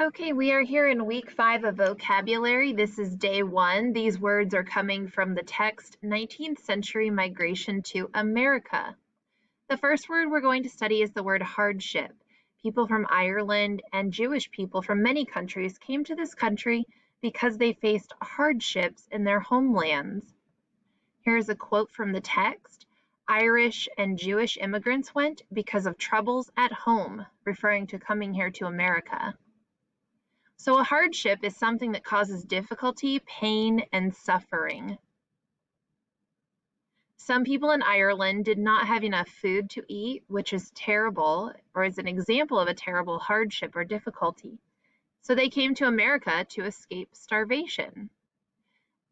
Okay, we are here in week 5 of vocabulary. This is day 1. These words are coming from the text 19th Century Migration to America. The first word we're going to study is the word hardship. People from Ireland and Jewish people from many countries came to this country because they faced hardships in their homelands. Here's a quote from the text. Irish and Jewish immigrants went because of troubles at home, referring to coming here to America. So a hardship is something that causes difficulty, pain, and suffering. Some people in Ireland did not have enough food to eat, which is terrible, or is an example of a terrible hardship or difficulty. So they came to America to escape starvation.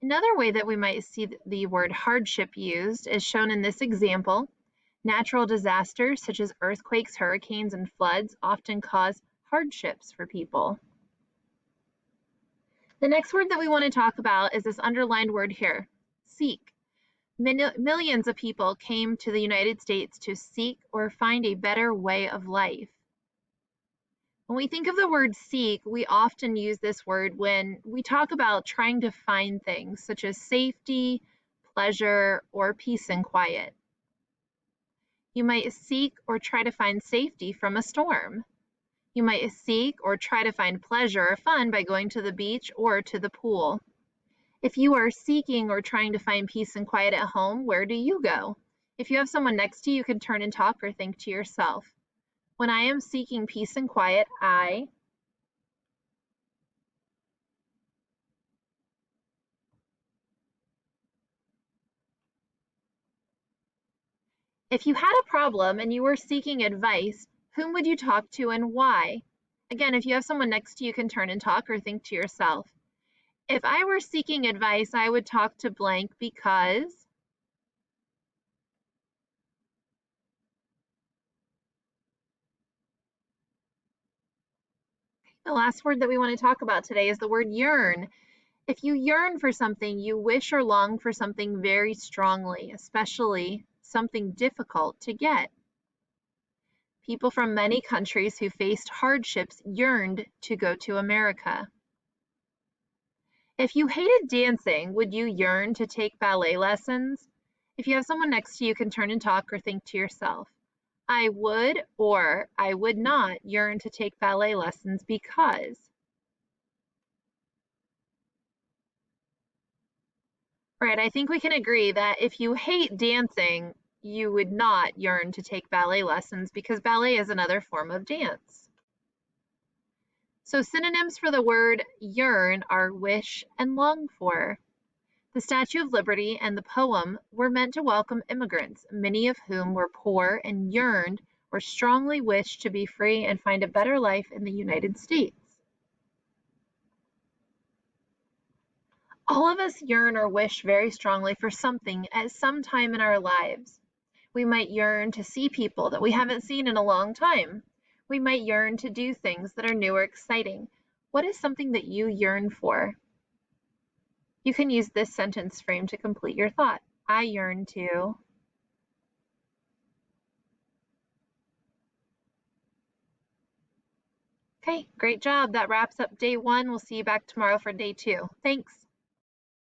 Another way that we might see the word hardship used is shown in this example. Natural disasters such as earthquakes, hurricanes, and floods often cause hardships for people. The next word that we want to talk about is this underlined word here, seek. Millions of people came to the United States to seek or find a better way of life. When we think of the word seek, we often use this word when we talk about trying to find things such as safety, pleasure, or peace and quiet. You might seek or try to find safety from a storm. You might seek or try to find pleasure or fun by going to the beach or to the pool. If you are seeking or trying to find peace and quiet at home, where do you go? If you have someone next to you, you can turn and talk or think to yourself. When I am seeking peace and quiet, If you had a problem and you were seeking advice, whom would you talk to and why? Again, if you have someone next to you, you can turn and talk or think to yourself. If I were seeking advice, I would talk to blank because. The last word that we want to talk about today is the word yearn. If you yearn for something, you wish or long for something very strongly, especially something difficult to get. People from many countries who faced hardships yearned to go to America. If you hated dancing, would you yearn to take ballet lessons? If you have someone next to you, you can turn and talk or think to yourself. I would or I would not yearn to take ballet lessons because. Right, I think we can agree that if you hate dancing, you would not yearn to take ballet lessons because ballet is another form of dance. So synonyms for the word yearn are wish and long for. The Statue of Liberty and the poem were meant to welcome immigrants, many of whom were poor and yearned or strongly wished to be free and find a better life in the United States. All of us yearn or wish very strongly for something at some time in our lives. We might yearn to see people that we haven't seen in a long time. We might yearn to do things that are new or exciting. What is something that you yearn for? You can use this sentence frame to complete your thought. I yearn to. Okay, great job. That wraps up day 1. We'll see you back tomorrow for day 2. Thanks.